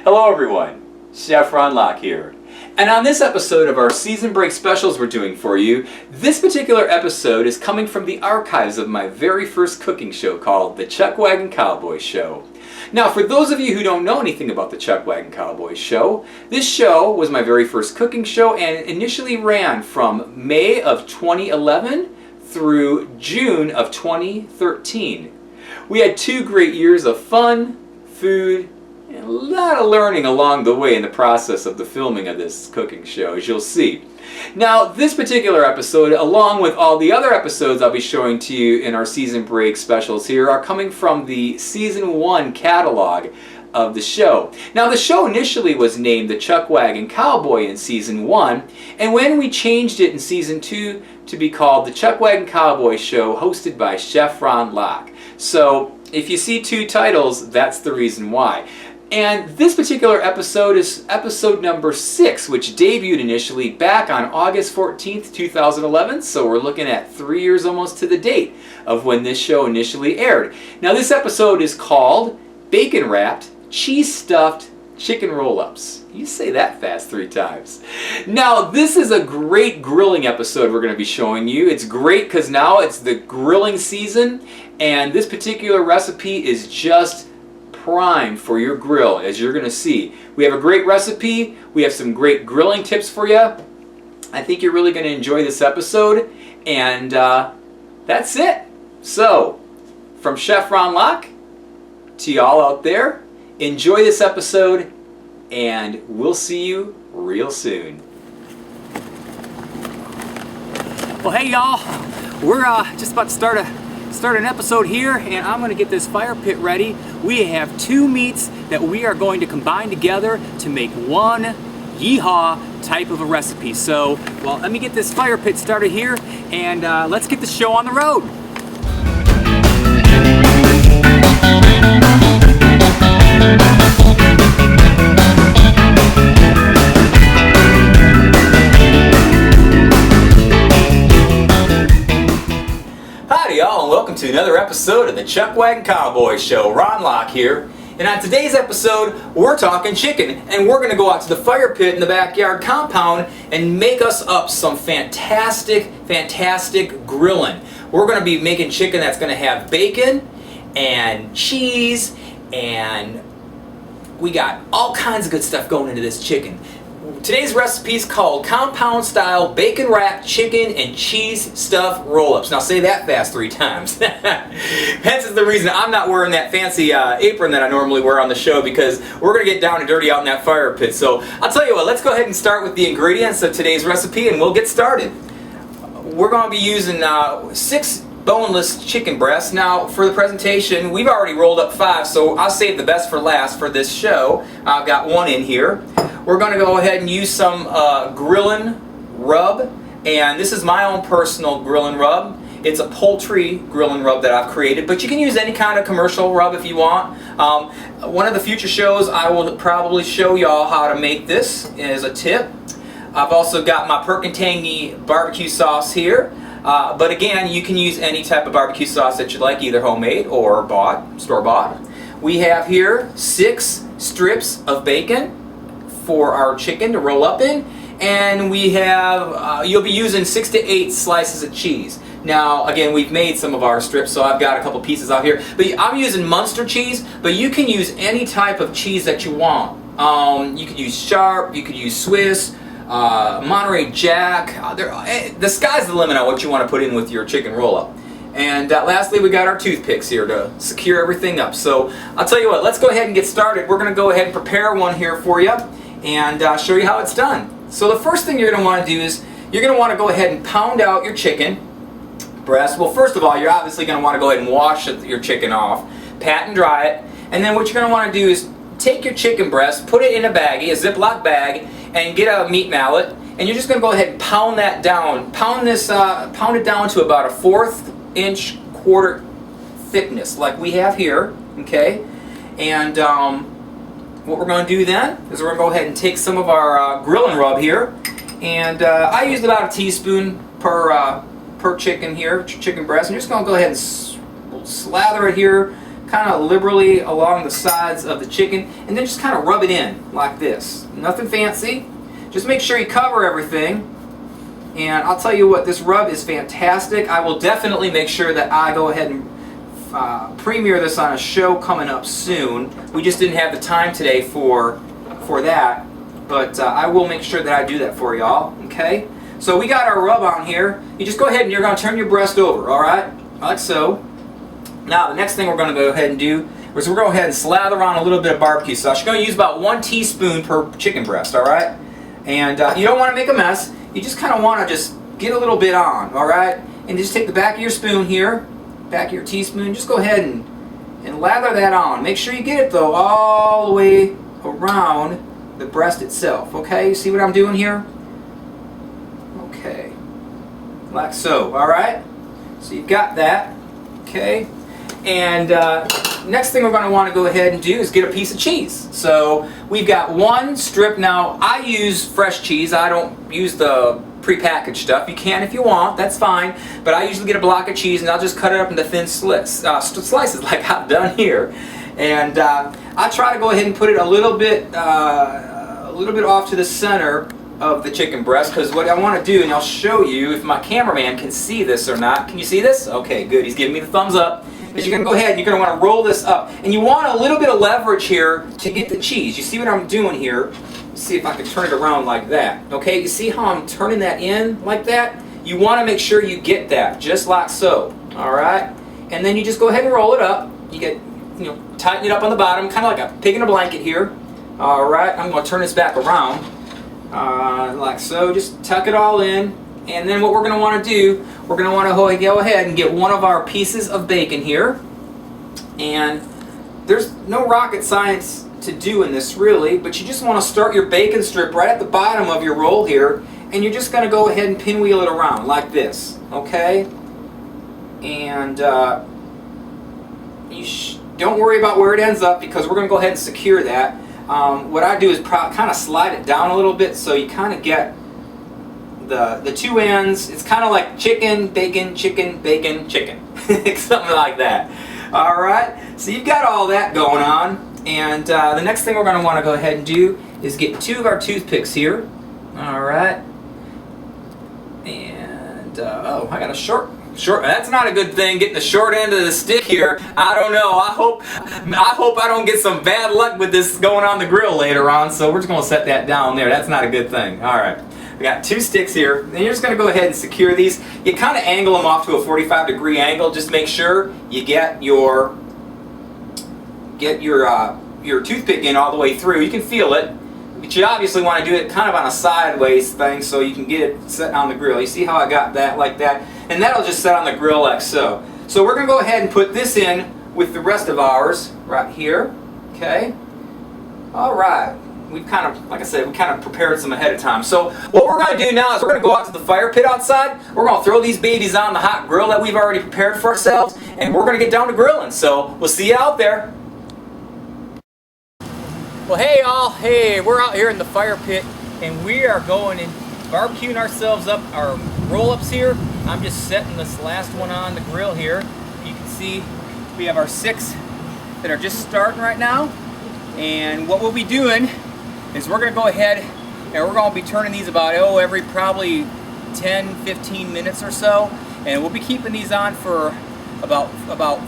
Hello everyone, Chef Ron Locke here. And on this episode of our season break specials we're doing for you, this particular episode is coming from the archives of my very first cooking show called the Chuckwagon Cowboy Show. Now, for those of you who don't know anything about the Chuckwagon Cowboy Show, this show was my very first cooking show and initially ran from May of 2011 through June of 2013. We had 2 great years of fun, food, and a lot of learning along the way in the process of the filming of this cooking show, as you'll see. Now, this particular episode, along with all the other episodes I'll be showing to you in our season break specials here, are coming from the Season 1 catalog of the show. Now, the show initially was named the Chuckwagon Cowboy in Season 1, and when we changed it in Season 2 to be called the Chuckwagon Cowboy Show, hosted by Chef Ron Locke. So, if you see 2 titles, that's the reason why. And this particular episode is episode number 6, which debuted initially back on August 14th, 2011. So we're looking at 3 years almost to the date of when this show initially aired. Now, this episode is called Bacon Wrapped, Cheese Stuffed Chicken Roll-Ups. You say that fast 3 times. Now, this is a great grilling episode we're going to be showing you. It's great because now it's the grilling season, and this particular recipe is just prime for your grill, as you're going to see. We have a great recipe. We have some great grilling tips for you. I think you're really going to enjoy this episode, and that's it. So, from Chef Ron Locke to y'all out there, enjoy this episode, and we'll see you real soon. Well, hey y'all, we're just about to start an episode here, and I'm going to get this fire pit ready. We have 2 meats that we are going to combine together to make one yeehaw type of a recipe. So, well, let me get this fire pit started here, and let's get the show on the road. Y'all, and welcome to another episode of the Chuckwagon Cowboy Show. Ron Locke here, and on today's episode we're talking chicken, and we're going to go out to the fire pit in the backyard compound and make us up some fantastic grilling. We're going to be making chicken that's going to have bacon and cheese, and we got all kinds of good stuff going into this chicken. Today's recipe is called Compound Style Bacon Wrapped Chicken and Cheese Stuffed Roll-Ups. Now say that fast 3 times. Hence is the reason I'm not wearing that fancy apron that I normally wear on the show, because we're going to get down and dirty out in that fire pit. So I'll tell you what, let's go ahead and start with the ingredients of today's recipe, and we'll get started. We're going to be using 6 boneless chicken breasts. Now, for the presentation, we've already rolled up 5, so I'll save the best for last for this show. I've got 1 in here. We're going to go ahead and use some grilling rub, and this is my own personal grilling rub. It's a poultry grilling rub that I've created, but you can use any kind of commercial rub if you want. One of the future shows, I will probably show y'all how to make this as a tip. I've also got my Perk-and-Tangy barbecue sauce here. But again, you can use any type of barbecue sauce that you like, either homemade or store-bought. We have here 6 strips of bacon for our chicken to roll up in, and we have, you'll be using 6 to 8 slices of cheese. Now, again, we've made some of our strips, so I've got a couple pieces out here. But I'm using Munster cheese, but you can use any type of cheese that you want. You could use Sharp, you could use Swiss, Monterey Jack. The sky's the limit on what you want to put in with your chicken roll-up. And lastly, we got our toothpicks here to secure everything up. So I'll tell you what, let's go ahead and get started. We're going to go ahead and prepare one here for you and show you how it's done. So the first thing you're going to want to do is you're going to want to go ahead and pound out your chicken breast. Well, first of all, you're obviously going to want to go ahead and wash your chicken off, pat and dry it, and then what you're going to want to do is take your chicken breast, put it in a baggie, a Ziploc bag, and get a meat mallet, and you're just going to go ahead and pound that down. Pound it down to about a 1/4 inch quarter thickness, like we have here, okay? And what we're going to do then is we're going to go ahead and take some of our grilling rub here, and I used about a teaspoon per chicken here, chicken breast. I'm just going to go ahead and slather it here kind of liberally along the sides of the chicken, and then just kind of rub it in like this. Nothing fancy. Just make sure you cover everything. And I'll tell you what, this rub is fantastic. I will definitely make sure that I go ahead and premiere this on a show coming up soon. We just didn't have the time today for that, but I will make sure that I do that for y'all. Okay? So we got our rub on here. You just go ahead and you're going to turn your breast over, all right? Like so. Now the next thing we're going to go ahead and do is we're going to go ahead and slather on a little bit of barbecue sauce. You're going to use about 1 teaspoon per chicken breast, all right? And you don't want to make a mess. You just kind of want to just get a little bit on, all right? And just take the back of your spoon here, back of your teaspoon, just go ahead and lather that on. Make sure you get it though all the way around the breast itself, okay? You see what I'm doing here? Okay, like so, all right? So you've got that, okay? And next thing we're going to want to go ahead and do is get a piece of cheese. So we've got 1 strip. Now I use fresh cheese. I don't use the prepackaged stuff. You can if you want, that's fine. But I usually get a block of cheese and I'll just cut it up into thin slices like I've done here. And I try to go ahead and put it a little bit off to the center of the chicken breast, because what I want to do, and I'll show you if my cameraman can see this or not. Can you see this? Okay, good. He's giving me the thumbs up. Is you're going to go ahead and you're going to want to roll this up. And you want a little bit of leverage here to get the cheese. You see what I'm doing here? See if I can turn it around like that. Okay, you see how I'm turning that in like that? You want to make sure you get that, just like so. Alright? And then you just go ahead and roll it up. You get, tighten it up on the bottom, kind of like a pig in a blanket here. Alright, I'm going to turn this back around. Like so. Just tuck it all in. And then what we're going to want to do, we're going to want to go ahead and get one of our pieces of bacon here. And there's no rocket science to do in this really, but you just want to start your bacon strip right at the bottom of your roll here, and you're just going to go ahead and pinwheel it around like this, okay? And don't worry about where it ends up, because we're going to go ahead and secure that. What I do is kind of slide it down a little bit so you kind of get the two ends. It's kind of like chicken, bacon, chicken, something like that. Alright, so you've got all that going on. And the next thing we're going to want to go ahead and do is get 2 of our toothpicks here. Alright. And, oh, I got a short, that's not a good thing, getting the short end of the stick here. I don't know. I hope I don't get some bad luck with this going on the grill later on, so we're just going to set that down there. That's not a good thing. Alright. We got 2 sticks here, and you're just going to go ahead and secure these. You kind of angle them off to a 45-degree angle. Just make sure you get your toothpick in all the way through. You can feel it, but you obviously want to do it kind of on a sideways thing so you can get it set on the grill. You see how I got that like that? And that'll just set on the grill like so. So we're going to go ahead and put this in with the rest of ours right here. Okay? Alright. We've kind of, like I said, we kind of prepared some ahead of time. So what we're going to do now is we're going to go out to the fire pit outside. We're going to throw these babies on the hot grill that we've already prepared for ourselves, and we're going to get down to grilling. So we'll see you out there. Well, hey y'all, hey, we're out here in the fire pit, and we are going and barbecuing ourselves up our roll-ups here. I'm just setting this last one on the grill here. You can see we have our 6 that are just starting right now, and what we'll be doing is we're going to go ahead and we're going to be turning these about every probably 10-15 minutes or so, and we'll be keeping these on for about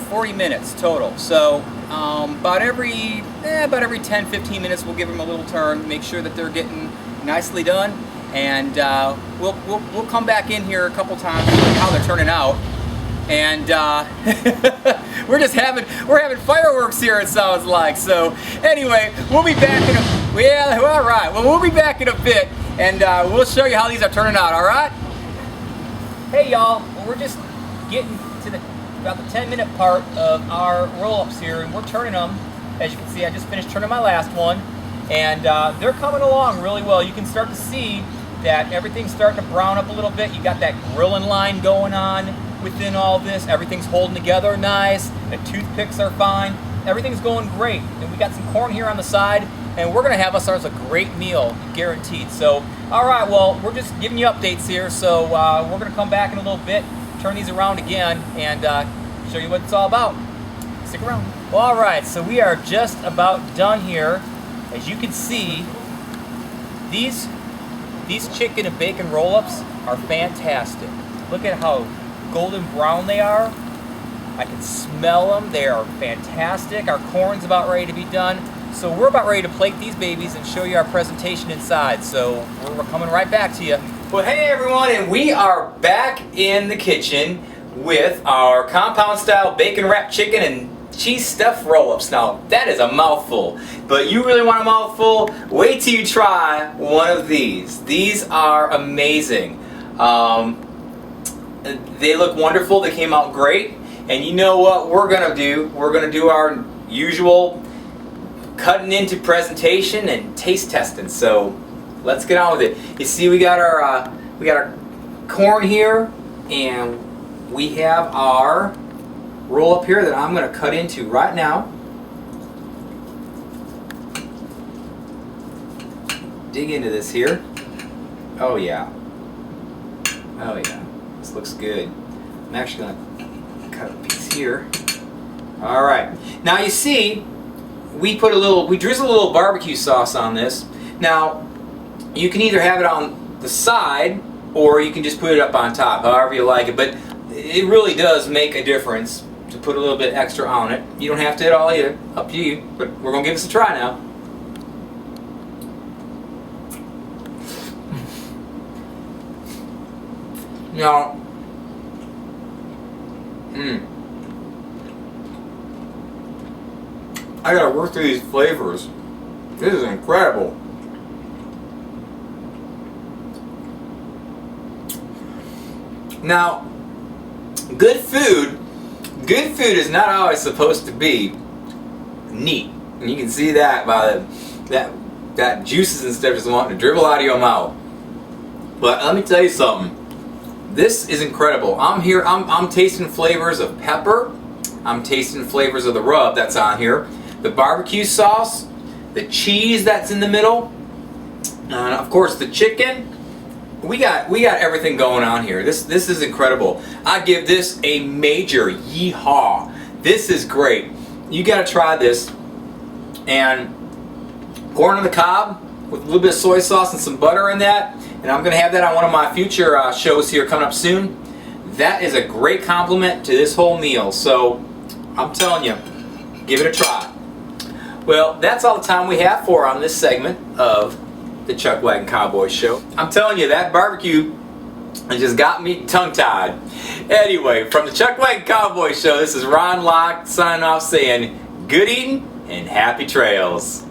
40 minutes total. So about every 10-15 minutes we'll give them a little turn, make sure that they're getting nicely done, and we'll come back in here a couple times to see how they're turning out. And we're having fireworks here, it sounds like. So anyway, we'll be back in we'll be back in a bit, and we'll show you how these are turning out. All right? Hey y'all, well, we're just getting to about the 10-minute part of our roll-ups here, and we're turning them. As you can see, I just finished turning my last one, and they're coming along really well. You can start to see that everything's starting to brown up a little bit. You got that grilling line going on within all this. Everything's holding together nice. The toothpicks are fine. Everything's going great. And we got some corn here on the side, and we're gonna have ourselves a great meal, guaranteed. So, all right, well, we're just giving you updates here. So we're gonna come back in a little bit, turn these around again, and show you what it's all about. Stick around. Well, alright, so we are just about done here. As you can see, these chicken and bacon roll-ups are fantastic. Look at how golden brown they are. I can smell them. They are fantastic. Our corn's about ready to be done. So we're about ready to plate these babies and show you our presentation inside. So we're coming right back to you. Well, hey everyone, and we are back in the kitchen with our compound style bacon wrapped chicken and cheese stuffed roll-ups. Now that is a mouthful, but you really want a mouthful? Wait till you try one of these. These are amazing. They look wonderful. They came out great. And you know what we're gonna do? We're gonna do our usual cutting into presentation and taste testing. So let's get on with it. You see, we got our corn here, and we have our roll up here that I'm going to cut into right now. Dig into this here. Oh yeah. Oh yeah. This looks good. I'm actually going to cut a piece here. All right. Now you see, we drizzle a little barbecue sauce on this. Now you can either have it on the side or you can just put it up on top, however you like it. But it really does make a difference to put a little bit extra on it. You don't have to at all either, up to you, but we're gonna give this a try now. Now, I gotta work through these flavors. This is incredible. Now, good food is not always supposed to be neat. And you can see that by that juices and stuff just wanting to dribble out of your mouth. But let me tell you something. This is incredible. I'm tasting flavors of pepper. I'm tasting flavors of the rub that's on here. The barbecue sauce, the cheese that's in the middle, and of course the chicken. We got everything going on here. This is incredible. I give this a major yeehaw. This is great. You got to try this. And corn on the cob with a little bit of soy sauce and some butter in that. And I'm going to have that on one of my future shows here coming up soon. That is a great compliment to this whole meal. So I'm telling you, give it a try. Well, that's all the time we have for on this segment of the Chuckwagon Cowboy Show. I'm telling you, that barbecue just got me tongue-tied. Anyway, from the Chuckwagon Cowboy Show, this is Ron Locke signing off saying good eating and happy trails.